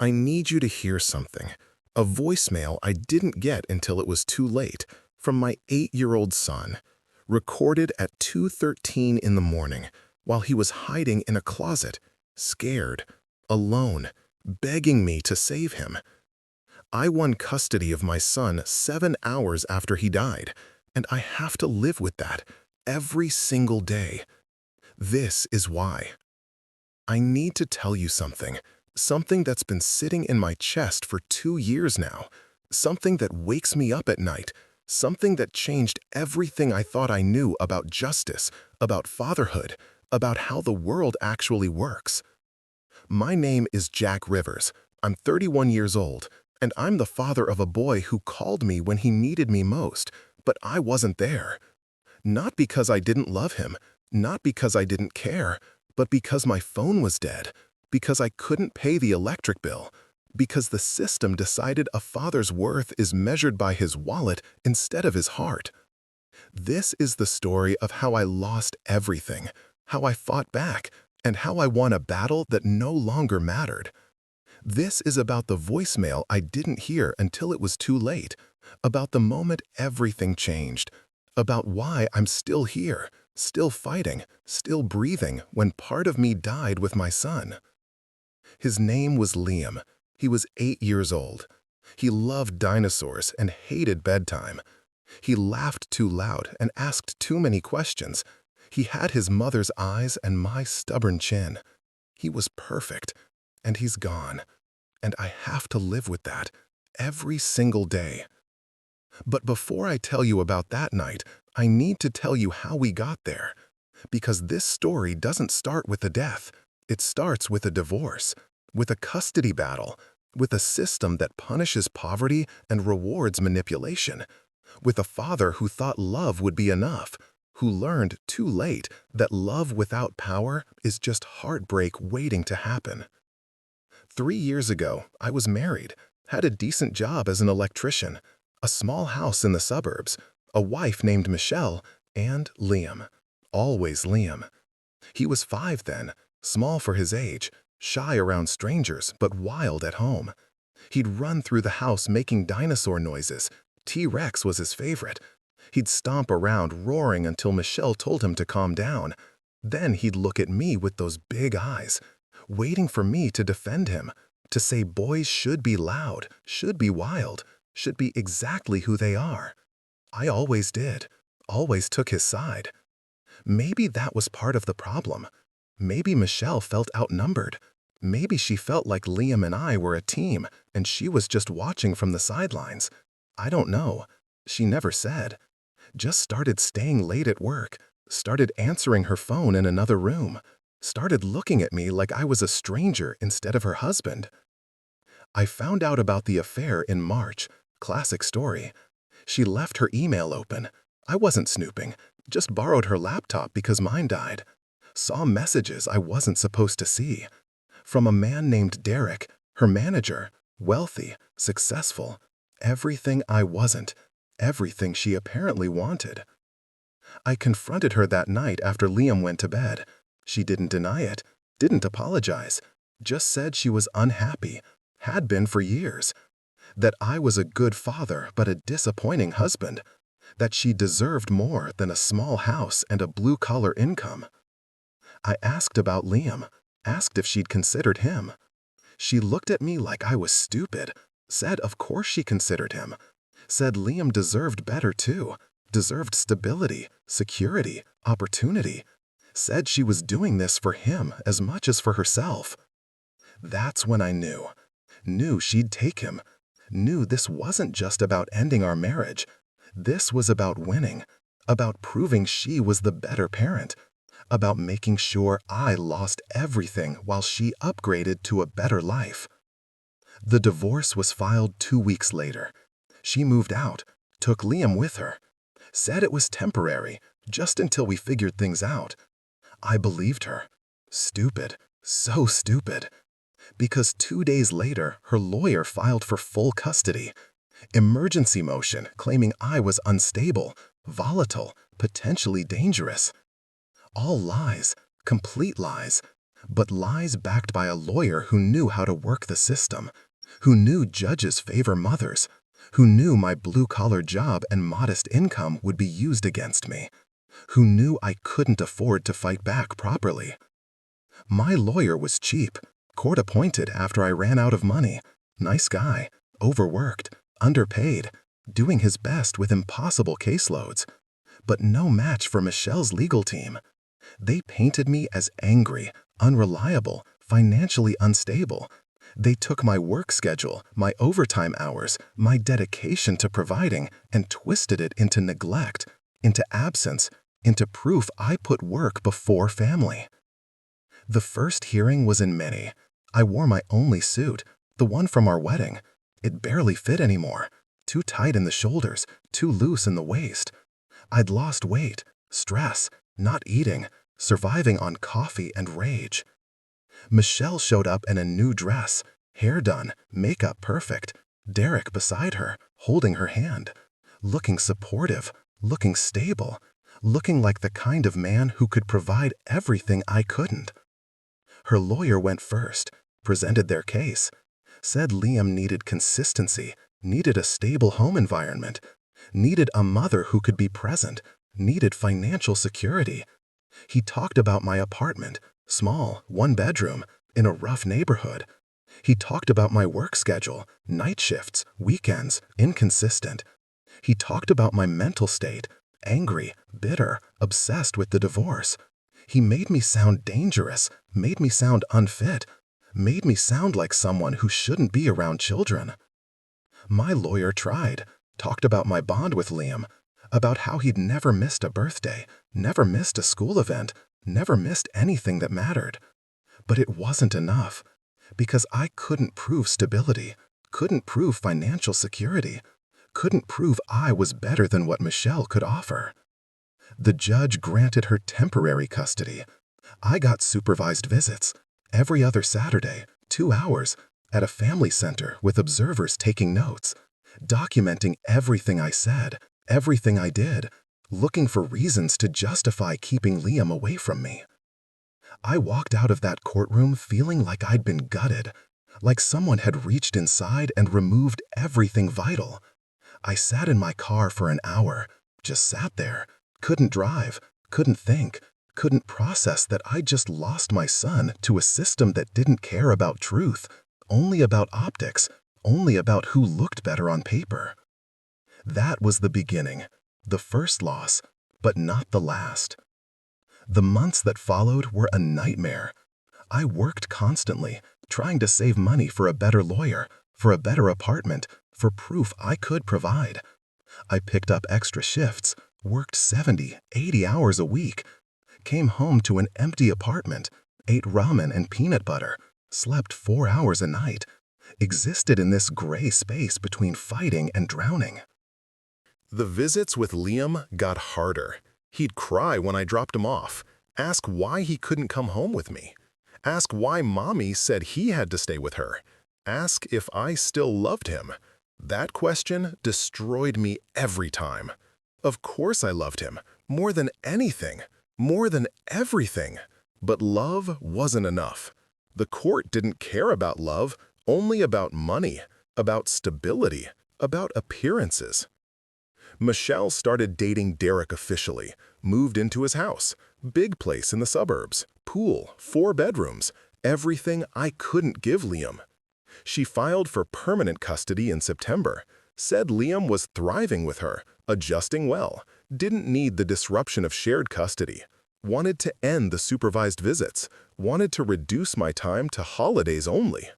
I need you to hear something. A voicemail I didn't get until it was too late, from my 8-year-old son, recorded at 2:13 in the morning while he was hiding in a closet, scared, alone, begging me to save him. I won custody of my son 7 hours after he died, and I have to live with that every single day. This is why. I need to tell you something that's been sitting in my chest for 2 years now, something that wakes me up at night, something that changed everything I thought I knew about justice, about fatherhood, about how the world actually works. My name is Jack Rivers. I'm 31 years old, and I'm the father of a boy who called me when he needed me most, but I wasn't there. Not because I didn't love him, not because I didn't care, but because my phone was dead, because I couldn't pay the electric bill, because the system decided a father's worth is measured by his wallet instead of his heart. This is the story of how I lost everything, how I fought back, and how I won a battle that no longer mattered. This is about the voicemail I didn't hear until it was too late, about the moment everything changed, about why I'm still here, still fighting, still breathing when part of me died with my son. His name was Liam. He was 8 years old. He loved dinosaurs and hated bedtime. He laughed too loud and asked too many questions. He had his mother's eyes and my stubborn chin. He was perfect, and he's gone. And I have to live with that every single day. But before I tell you about that night, I need to tell you how we got there. Because this story doesn't start with a death. It starts with a divorce, with a custody battle, with a system that punishes poverty and rewards manipulation, with a father who thought love would be enough, who learned too late that love without power is just heartbreak waiting to happen. 3 years ago, I was married, had a decent job as an electrician, a small house in the suburbs, a wife named Michelle, and Liam. Always Liam. He was 5 then, small for his age, shy around strangers but wild at home. He'd run through the house making dinosaur noises. T-Rex was his favorite. He'd stomp around roaring until Michelle told him to calm down. Then he'd look at me with those big eyes, waiting for me to defend him, to say boys should be loud, should be wild, should be exactly who they are. I always did, always took his side. Maybe that was part of the problem. Maybe Michelle felt outnumbered. Maybe she felt like Liam and I were a team, and she was just watching from the sidelines. I don't know. She never said. Just started staying late at work, started answering her phone in another room, started looking at me like I was a stranger instead of her husband. I found out about the affair in March. Classic story. She left her email open. I wasn't snooping, just borrowed her laptop because mine died. Saw messages I wasn't supposed to see. From a man named Derek, her manager, wealthy, successful, everything I wasn't, everything she apparently wanted. I confronted her that night after Liam went to bed. She didn't deny it, didn't apologize, just said she was unhappy, had been for years, that I was a good father but a disappointing husband, that she deserved more than a small house and a blue-collar income. I asked about Liam, asked if she'd considered him. She looked at me like I was stupid, said of course she considered him, said Liam deserved better too, deserved stability, security, opportunity, said she was doing this for him as much as for herself. That's when I knew she'd take him, knew this wasn't just about ending our marriage. This was about winning, about proving she was the better parent, about making sure I lost everything while she upgraded to a better life. The divorce was filed 2 weeks later. She moved out, took Liam with her, said it was temporary, just until we figured things out. I believed her. Stupid, so stupid. Because 2 days later, her lawyer filed for full custody. Emergency motion claiming I was unstable, volatile, potentially dangerous. All lies, complete lies. but lies backed by a lawyer who knew how to work the system, who knew judges favor mothers, who knew my blue-collar job and modest income would be used against me, who knew I couldn't afford to fight back properly. My lawyer was cheap, court-appointed after I ran out of money, nice guy, overworked, underpaid, doing his best with impossible caseloads, but no match for Michelle's legal team. They painted me as angry, unreliable, financially unstable. They took my work schedule, my overtime hours, my dedication to providing, and twisted it into neglect, into absence, into proof I put work before family. The first hearing was in May. I wore my only suit, the one from our wedding. It barely fit anymore, too tight in the shoulders, too loose in the waist. I'd lost weight, stress, not eating, surviving on coffee and rage. Michelle showed up in a new dress, hair done, makeup perfect, Derek beside her, holding her hand, looking supportive, looking stable, looking like the kind of man who could provide everything I couldn't. Her lawyer went first, presented their case, said Liam needed consistency, needed a stable home environment, needed a mother who could be present, needed financial security. He talked about my apartment, small, one bedroom, in a rough neighborhood. He talked about my work schedule, night shifts, weekends, inconsistent. He talked about my mental state, angry, bitter, obsessed with the divorce. He made me sound dangerous, made me sound unfit, made me sound like someone who shouldn't be around children. My lawyer tried, talked about my bond with Liam, about how he'd never missed a birthday, never missed a school event, never missed anything that mattered. But it wasn't enough, because I couldn't prove stability, couldn't prove financial security, couldn't prove I was better than what Michelle could offer. The judge granted her temporary custody. I got supervised visits, every other Saturday, 2 hours, at a family center with observers taking notes, documenting everything I said, everything I did, looking for reasons to justify keeping Liam away from me. I walked out of that courtroom feeling like I'd been gutted, like someone had reached inside and removed everything vital. I sat in my car for an hour, just sat there, couldn't drive, couldn't think, couldn't process that I just lost my son to a system that didn't care about truth, only about optics, only about who looked better on paper. That was the beginning, the first loss, but not the last. The months that followed were a nightmare. I worked constantly, trying to save money for a better lawyer, for a better apartment, for proof I could provide. I picked up extra shifts, worked 70, 80 hours a week, came home to an empty apartment, ate ramen and peanut butter, slept 4 hours a night, existed in this gray space between fighting and drowning. The visits with Liam got harder. He'd cry when I dropped him off, ask why he couldn't come home with me, ask why mommy said he had to stay with her, ask if I still loved him. That question destroyed me every time. Of course I loved him, more than anything, more than everything. But love wasn't enough. The court didn't care about love, only about money, about stability, about appearances. Michelle started dating Derek officially, moved into his house, big place in the suburbs, pool, 4 bedrooms, everything I couldn't give Liam. She filed for permanent custody in September, said Liam was thriving with her, adjusting well, didn't need the disruption of shared custody, wanted to end the supervised visits, wanted to reduce my time to holidays only.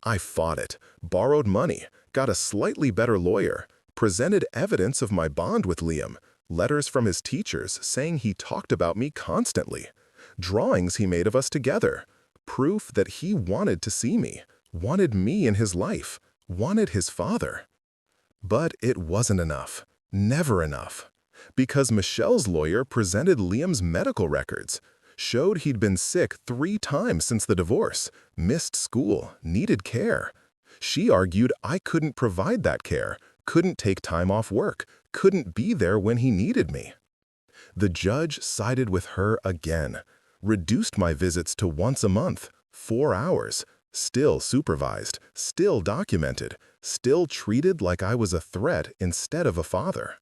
I fought it, borrowed money, got a slightly better lawyer, presented evidence of my bond with Liam, letters from his teachers saying he talked about me constantly, drawings he made of us together, proof that he wanted to see me, wanted me in his life, wanted his father. But it wasn't enough, never enough, because Michelle's lawyer presented Liam's medical records, showed he'd been sick 3 times since the divorce, missed school, needed care. She argued I couldn't provide that care, couldn't take time off work, couldn't be there when he needed me. The judge sided with her again, reduced my visits to once a month, 4 hours, still supervised, still documented, still treated like I was a threat instead of a father.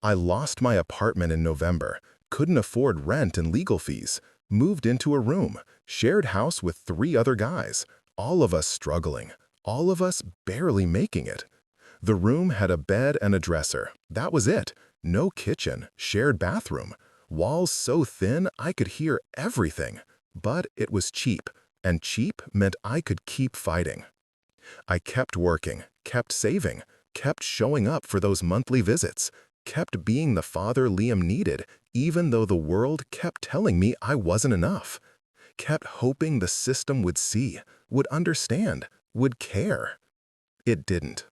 I lost my apartment in November, couldn't afford rent and legal fees, moved into a room, shared house with 3 other guys, all of us struggling, all of us barely making it. The room had a bed and a dresser. That was it. No kitchen, shared bathroom, walls so thin I could hear everything. But it was cheap, and cheap meant I could keep fighting. I kept working, kept saving, kept showing up for those monthly visits, kept being the father Liam needed, even though the world kept telling me I wasn't enough. Kept hoping the system would see, would understand, would care. It didn't.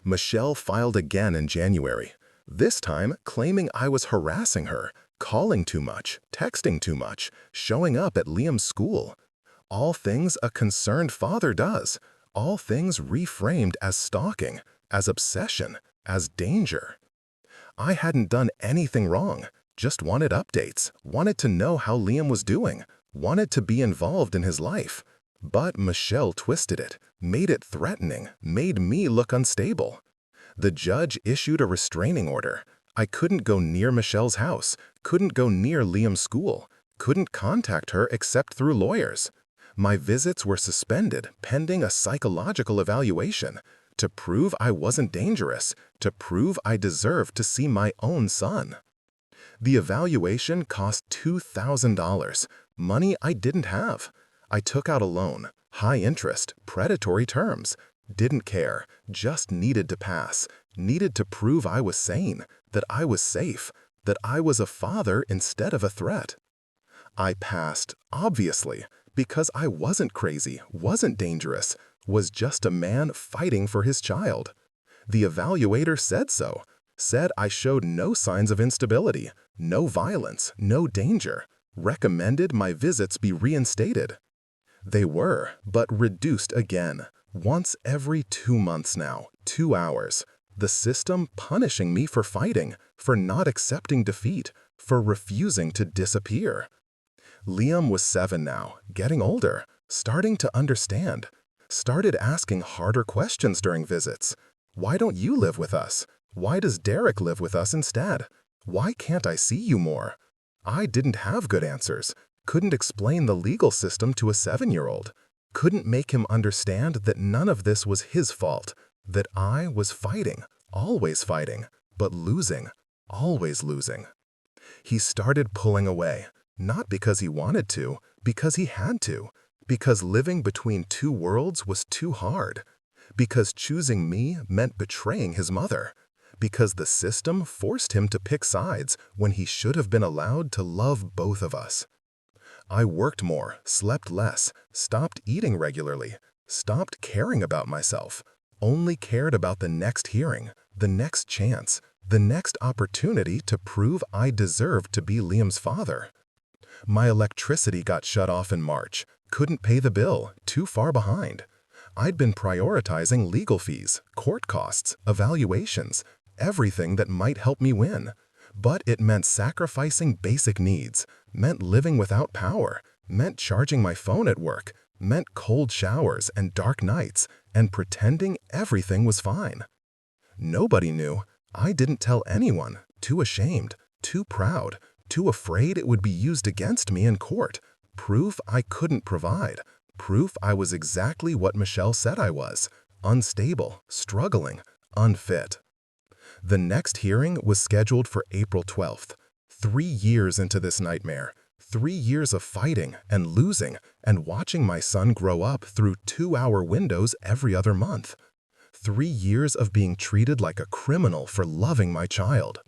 Michelle filed again in January, this time claiming I was harassing her, calling too much, texting too much, showing up at Liam's school. All things a concerned father does, all things reframed as stalking, as obsession, as danger. I hadn't done anything wrong, just wanted updates, wanted to know how Liam was doing, wanted to be involved in his life. But Michelle twisted it, made it threatening, made me look unstable. The judge issued a restraining order. I couldn't go near Michelle's house, couldn't go near Liam's school, couldn't contact her except through lawyers. My visits were suspended pending a psychological evaluation to prove I wasn't dangerous, to prove I deserved to see my own son. The evaluation cost $2,000, money I didn't have. I took out a loan, high interest, predatory terms. Didn't care, just needed to pass, needed to prove I was sane, that I was safe, that I was a father instead of a threat. I passed, obviously, because I wasn't crazy, wasn't dangerous, was just a man fighting for his child. The evaluator said so, said I showed no signs of instability, no violence, no danger, recommended my visits be reinstated. They were, but reduced again, once every 2 months now, 2 hours. The system punishing me for fighting, for not accepting defeat, for refusing to disappear. Liam was 7 now, getting older, starting to understand, started asking harder questions during visits. Why don't you live with us? Why does Derek live with us instead? Why can't I see you more? I didn't have good answers, couldn't explain the legal system to a 7-year-old, couldn't make him understand that none of this was his fault, that I was fighting, always fighting, but losing, always losing. He started pulling away, not because he wanted to, because he had to, because living between 2 worlds was too hard, because choosing me meant betraying his mother, because the system forced him to pick sides when he should have been allowed to love both of us. I worked more, slept less, stopped eating regularly, stopped caring about myself, only cared about the next hearing, the next chance, the next opportunity to prove I deserved to be Liam's father. My electricity got shut off in March, couldn't pay the bill, too far behind. I'd been prioritizing legal fees, court costs, evaluations, everything that might help me win. But it meant sacrificing basic needs, meant living without power, meant charging my phone at work, meant cold showers and dark nights, and pretending everything was fine. Nobody knew. I didn't tell anyone, too ashamed, too proud, too afraid it would be used against me in court. Proof I couldn't provide. Proof I was exactly what Michelle said I was, unstable, struggling, unfit. The next hearing was scheduled for April 12th. 3 years into this nightmare, 3 years of fighting and losing and watching my son grow up through 2-hour windows every other month. 3 years of being treated like a criminal for loving my child.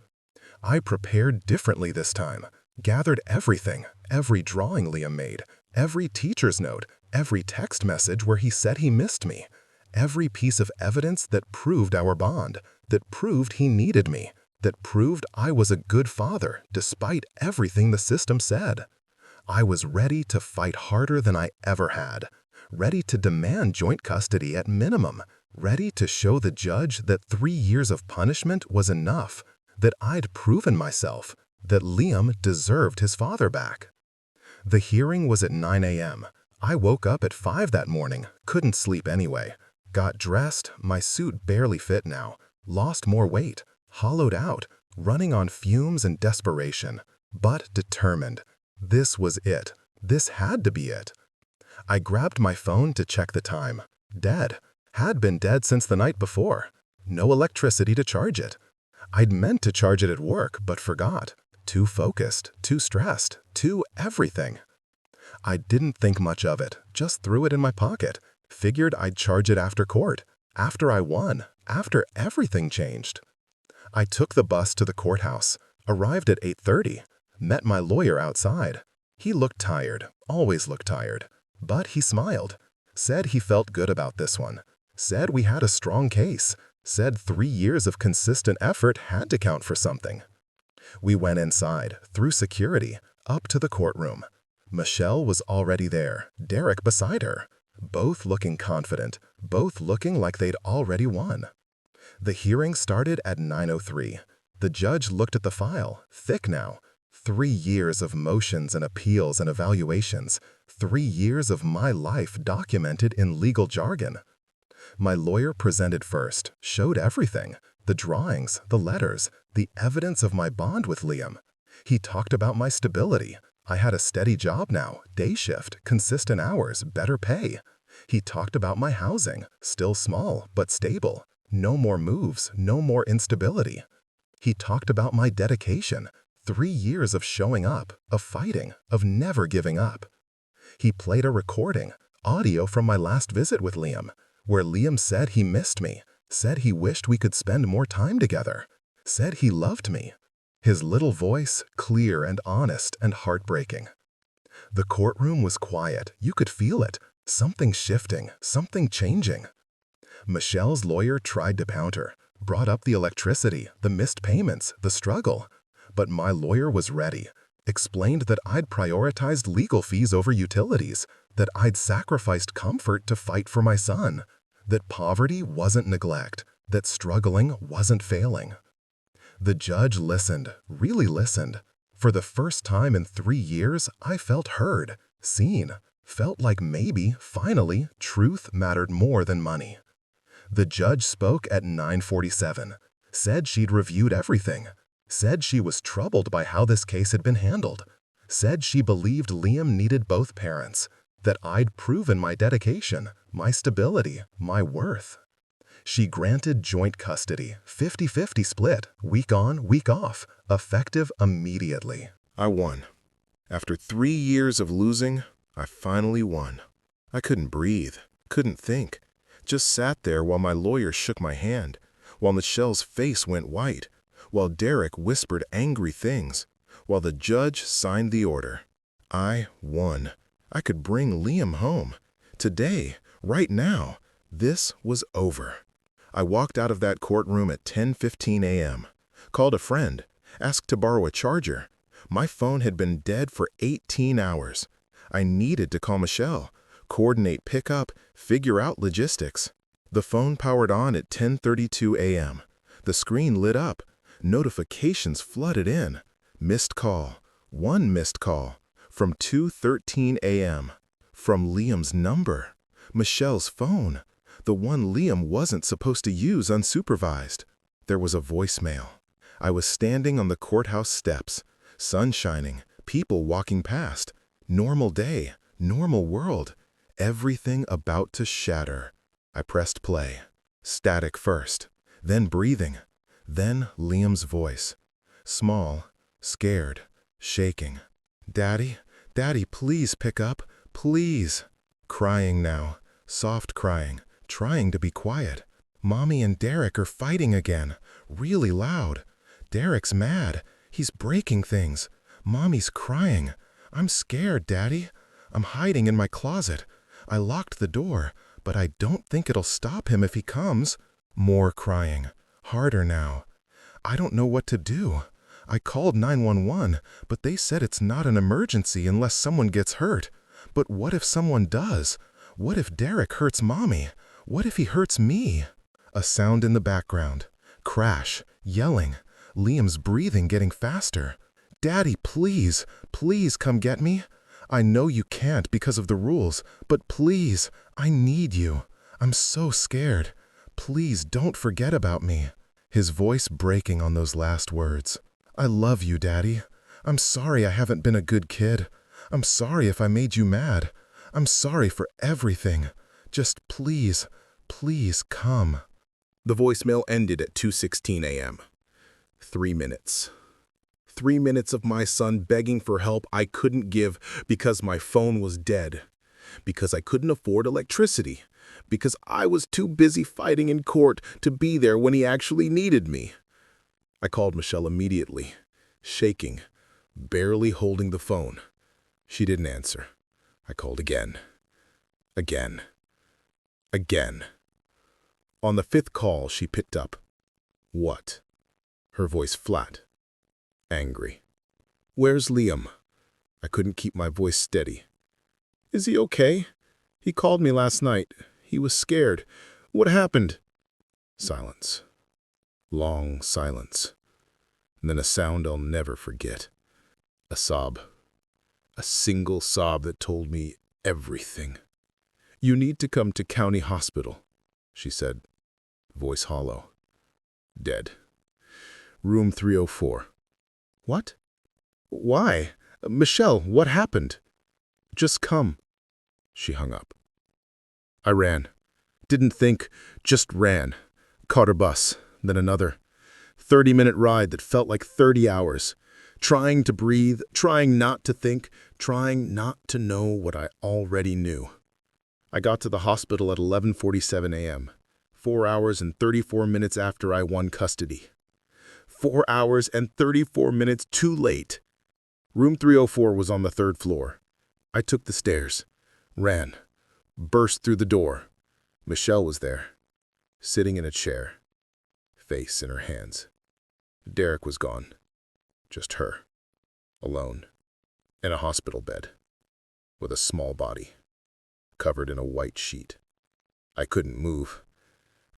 I prepared differently this time, gathered everything, every drawing Liam made, every teacher's note, every text message where he said he missed me, every piece of evidence that proved our bond, that proved he needed me, that proved I was a good father despite everything the system said. I was ready to fight harder than I ever had, ready to demand joint custody at minimum, ready to show the judge that 3 years of punishment was enough, that I'd proven myself, that Liam deserved his father back. The hearing was at 9 a.m. I woke up at 5 that morning, couldn't sleep anyway. Got dressed, my suit barely fit now. Lost more weight, hollowed out, running on fumes and desperation, but determined. This was it. This had to be it. I grabbed my phone to check the time. Dead. Had been dead since the night before. No electricity to charge it. I'd meant to charge it at work, but forgot. Too focused, too stressed, too everything. I didn't think much of it, just threw it in my pocket. Figured I'd charge it after court, after I won, after everything changed. I took the bus to the courthouse, arrived at 8:30, met my lawyer outside. He looked tired, always looked tired, but he smiled, said he felt good about this one, said we had a strong case, said 3 years of consistent effort had to count for something. We went inside, through security, up to the courtroom. Michelle was already there, Derek beside her, both looking confident, both looking like they'd already won. The hearing started at 9:03. The judge looked at the file, thick now. 3 years of motions and appeals and evaluations, 3 years of my life documented in legal jargon. My lawyer presented first, showed everything, the drawings, the letters, the evidence of my bond with Liam. He talked about my stability. I had a steady job now, day shift, consistent hours, better pay. He talked about my housing, still small, but stable. No more moves, no more instability. He talked about my dedication, 3 years of showing up, of fighting, of never giving up. He played a recording, audio from my last visit with Liam, where Liam said he missed me, said he wished we could spend more time together, said he loved me. His little voice, clear and honest and heartbreaking. The courtroom was quiet, you could feel it, something shifting, something changing. Michelle's lawyer tried to counter, brought up the electricity, the missed payments, the struggle. But my lawyer was ready, explained that I'd prioritized legal fees over utilities, that I'd sacrificed comfort to fight for my son, that poverty wasn't neglect, that struggling wasn't failing. The judge listened, really listened. For the first time in 3 years, I felt heard, seen, felt like maybe, finally, truth mattered more than money. The judge spoke at 9:47, said she'd reviewed everything, said she was troubled by how this case had been handled, said she believed Liam needed both parents, that I'd proven my dedication, my stability, my worth. She granted joint custody, 50-50 split, week on, week off, effective immediately. I won. After 3 years of losing, I finally won. I couldn't breathe, couldn't think. Just sat there while my lawyer shook my hand, while Michelle's face went white, while Derek whispered angry things, while the judge signed the order. I won. I could bring Liam home. Today, right now, this was over. I walked out of that courtroom at 10:15 a.m., called a friend, asked to borrow a charger. My phone had been dead for 18 hours. I needed to call Michelle, coordinate pickup, figure out logistics. The phone powered on at 10:32 a.m. The screen lit up. Notifications flooded in. Missed call. One missed call. From 2:13 a.m. From Liam's number. Michelle's phone. The one Liam wasn't supposed to use unsupervised. There was a voicemail. I was standing on the courthouse steps. Sun shining. People walking past. Normal day. Normal world. Everything about to shatter. I pressed play. Static first. Then breathing. Then Liam's voice. Small. Scared. Shaking. Daddy? Daddy, please pick up. Please. Crying now. Soft crying. Trying to be quiet. Mommy and Derek are fighting again. Really loud. Derek's mad. He's breaking things. Mommy's crying. I'm scared, Daddy. I'm hiding in my closet. I locked the door, but I don't think it'll stop him if he comes. More crying. Harder now. I don't know what to do. I called 911, but they said it's not an emergency unless someone gets hurt. But what if someone does? What if Derek hurts Mommy? What if he hurts me? A sound in the background. Crash. Yelling. Liam's breathing getting faster. Daddy, please, please come get me. I know you can't because of the rules, but please, I need you. I'm so scared. Please don't forget about me." His voice breaking on those last words. "I love you, Daddy. I'm sorry I haven't been a good kid. I'm sorry if I made you mad. I'm sorry for everything. Just please, please come." The voicemail ended at 2:16 a.m. 3 minutes. 3 minutes of my son begging for help I couldn't give because my phone was dead, because I couldn't afford electricity, because I was too busy fighting in court to be there when he actually needed me. I called Michelle immediately, shaking, barely holding the phone. She didn't answer. I called again. Again. Again. On the 5th call, she picked up. "What?" Her voice flat. Angry. "Where's Liam?" I couldn't keep my voice steady. "Is he okay? He called me last night. He was scared. What happened?" Silence. Long silence. And then a sound I'll never forget. A sob. A single sob that told me everything. "You need to come to County Hospital," she said, voice hollow. "Dead. Room 304. "What? Why? Michelle, what happened?" "Just come." She hung up. I ran. Didn't think, just ran. Caught a bus, then another. 30-minute ride that felt like 30 hours. Trying to breathe, trying not to think, trying not to know what I already knew. I got to the hospital at 11:47 a.m., 4 hours and 34 minutes after I won custody. 4 hours and 34 minutes too late. Room 304 was on the 3rd floor. I took the stairs, ran, burst through the door. Michelle was there, sitting in a chair, face in her hands. Derek was gone. Just her, alone, in a hospital bed, with a small body, covered in a white sheet. I couldn't move,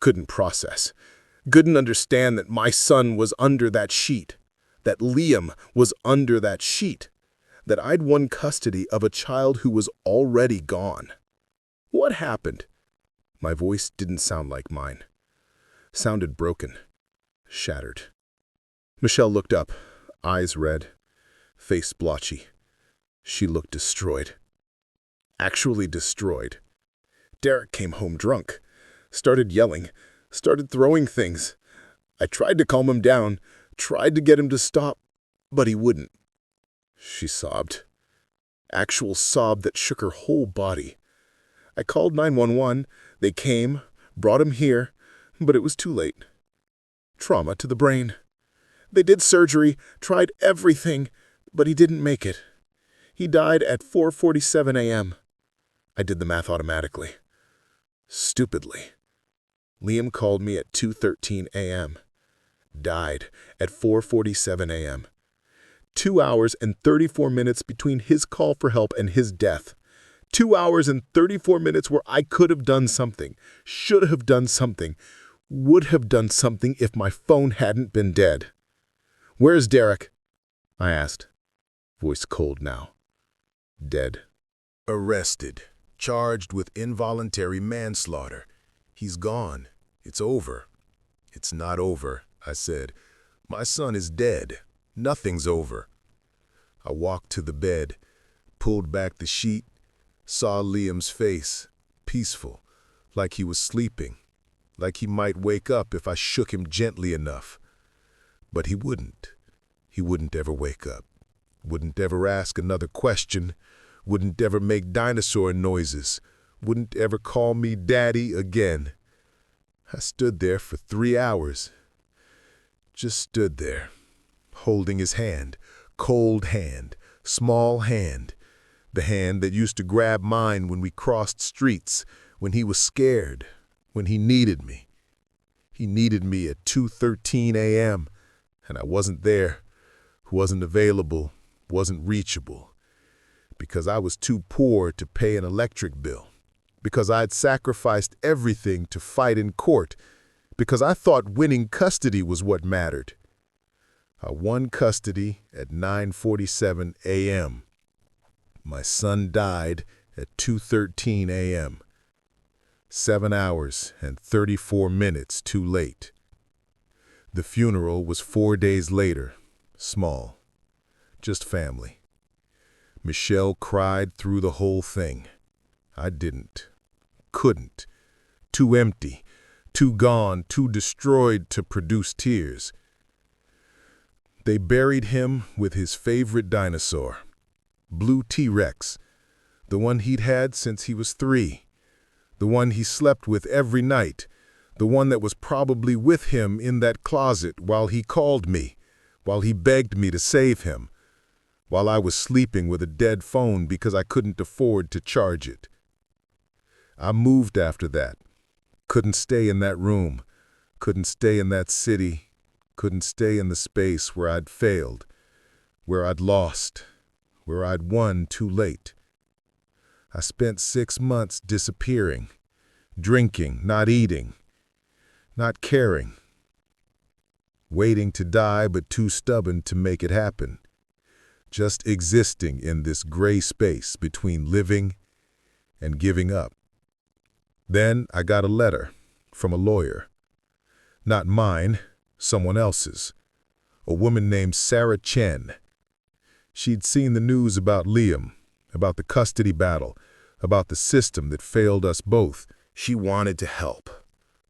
couldn't process, couldn't understand that my son was under that sheet, that Liam was under that sheet, that I'd won custody of a child who was already gone. What happened? My voice didn't sound like mine. Sounded broken, shattered. Michelle looked up, eyes red, face blotchy. She looked destroyed. Actually destroyed. Derek came home drunk, started yelling, started throwing things. I tried to calm him down, tried to get him to stop, but he wouldn't. She sobbed. Actual sob that shook her whole body. I called 911. They came, brought him here, but it was too late. Trauma to the brain. They did surgery, tried everything, but he didn't make it. He died at 4:47 a.m. I did the math automatically. Stupidly. Liam called me at 2:13 a.m. Died at 4:47 a.m. 2 hours and 34 minutes between his call for help and his death. 2 hours and 34 minutes where I could have done something, should have done something, would have done something if my phone hadn't been dead. "Where's Derek?" I asked, voice cold now. "Dead." "Arrested, charged with involuntary manslaughter. He's gone. It's over." "It's not over," I said. "My son is dead. Nothing's over." I walked to the bed, pulled back the sheet, saw Liam's face, peaceful, like he was sleeping, like he might wake up if I shook him gently enough. But he wouldn't. He wouldn't ever wake up, wouldn't ever ask another question, wouldn't ever make dinosaur noises, wouldn't ever call me daddy again. I stood there for 3 hours. Just stood there, holding his hand, cold hand, small hand, the hand that used to grab mine when we crossed streets, when he was scared, when he needed me. He needed me at 2:13 a.m., and I wasn't there, wasn't available, wasn't reachable, because I was too poor to pay an electric bill, because I'd sacrificed everything to fight in court, because I thought winning custody was what mattered. I won custody at 9:47 a.m. My son died at 2:13 a.m., 7 hours and 34 minutes too late. The funeral was 4 days later, small, just family. Michelle cried through the whole thing. I didn't, couldn't, too empty, too gone, too destroyed to produce tears. They buried him with his favorite dinosaur, Blue T-Rex, the one he'd had since he was 3, the one he slept with every night, the one that was probably with him in that closet while he called me, while he begged me to save him, while I was sleeping with a dead phone because I couldn't afford to charge it. I moved after that. Couldn't stay in that room, couldn't stay in that city, couldn't stay in the space where I'd failed, where I'd lost, where I'd won too late. I spent 6 months disappearing, drinking, not eating, not caring, waiting to die but too stubborn to make it happen, just existing in this gray space between living and giving up. Then I got a letter from a lawyer. Not mine, someone else's. A woman named Sarah Chen. She'd seen the news about Liam, about the custody battle, about the system that failed us both. She wanted to help.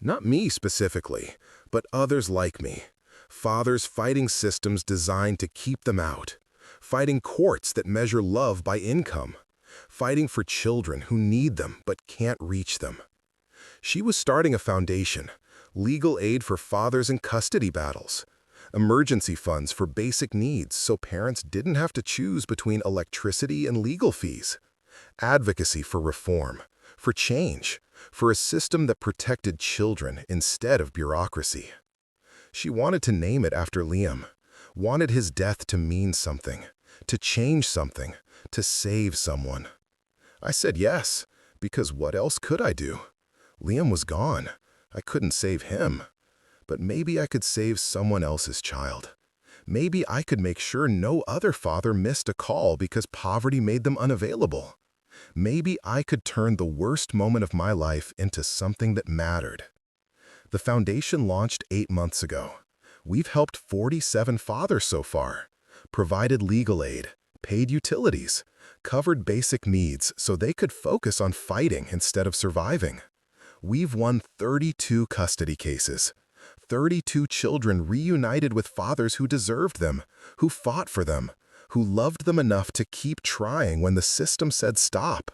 Not me specifically, but others like me. Fathers fighting systems designed to keep them out. Fighting courts that measure love by income. Fighting for children who need them but can't reach them. She was starting a foundation, legal aid for fathers in custody battles, emergency funds for basic needs so parents didn't have to choose between electricity and legal fees, advocacy for reform, for change, for a system that protected children instead of bureaucracy. She wanted to name it after Liam, wanted his death to mean something, to change something, to save someone. I said yes, because what else could I do? Liam was gone. I couldn't save him. But maybe I could save someone else's child. Maybe I could make sure no other father missed a call because poverty made them unavailable. Maybe I could turn the worst moment of my life into something that mattered. The foundation launched 8 months ago. We've helped 47 fathers so far, provided legal aid, paid utilities, covered basic needs so they could focus on fighting instead of surviving. We've won 32 custody cases, 32 children reunited with fathers who deserved them, who fought for them, who loved them enough to keep trying when the system said stop.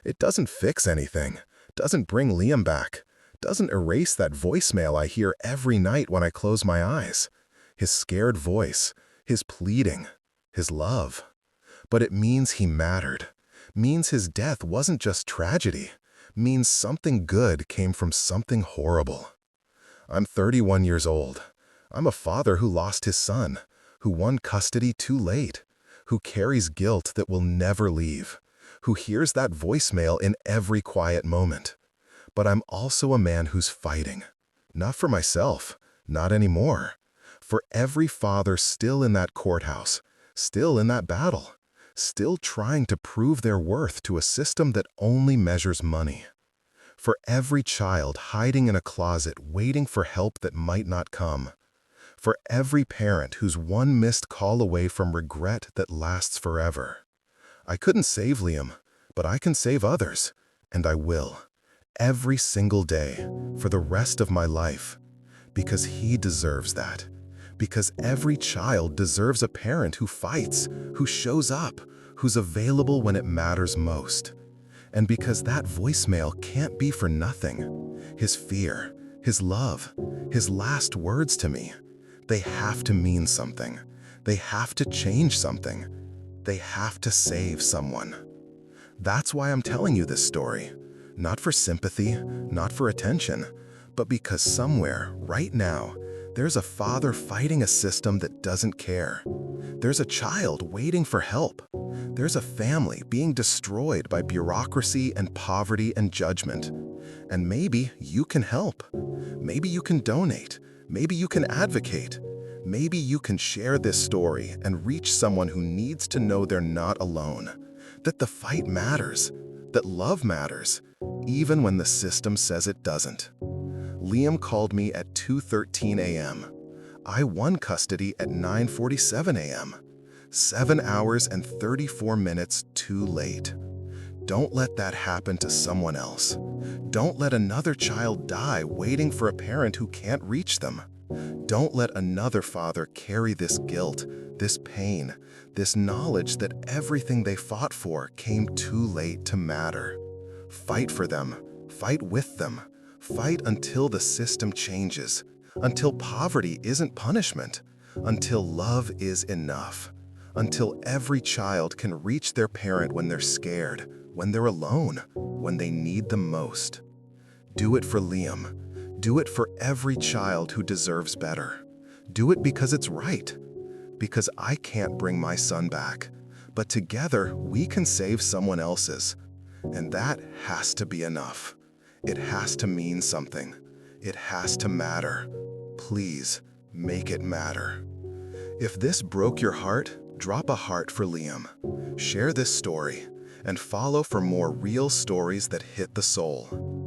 It doesn't fix anything, doesn't bring Liam back, doesn't erase that voicemail I hear every night when I close my eyes. His scared voice, his pleading, his love. But it means he mattered, means his death wasn't just tragedy, means something good came from something horrible. I'm 31 years old. I'm a father who lost his son, who won custody too late, who carries guilt that will never leave, who hears that voicemail in every quiet moment. But I'm also a man who's fighting. Not for myself, not anymore. For every father still in that courthouse, still in that battle, still trying to prove their worth to a system that only measures money. For every child hiding in a closet waiting for help that might not come. For every parent who's one missed call away from regret that lasts forever. I couldn't save Liam, but I can save others, and I will. Every single day, for the rest of my life. Because he deserves that. Because every child deserves a parent who fights, who shows up, who's available when it matters most. And because that voicemail can't be for nothing. His fear, his love, his last words to me, they have to mean something. They have to change something. They have to save someone. That's why I'm telling you this story. Not for sympathy, not for attention, but because somewhere, right now, there's a father fighting a system that doesn't care. There's a child waiting for help. There's a family being destroyed by bureaucracy and poverty and judgment. And maybe you can help. Maybe you can donate. Maybe you can advocate. Maybe you can share this story and reach someone who needs to know they're not alone. that the fight matters, that love matters, even when the system says it doesn't. Liam called me at 2:13 a.m. I won custody at 9:47 a.m. 7 hours and 34 minutes too late. Don't let that happen to someone else. Don't let another child die waiting for a parent who can't reach them. Don't let another father carry this guilt, this pain, this knowledge that everything they fought for came too late to matter. Fight for them. Fight with them. Fight until the system changes, until poverty isn't punishment, until love is enough, until every child can reach their parent when they're scared, when they're alone, when they need them most. Do it for Liam. Do it for every child who deserves better. Do it because it's right. Because I can't bring my son back, but together we can save someone else's. And that has to be enough. It has to mean something. It has to matter. Please, make it matter. If this broke your heart, drop a heart for Liam. Share this story, and follow for more real stories that hit the soul.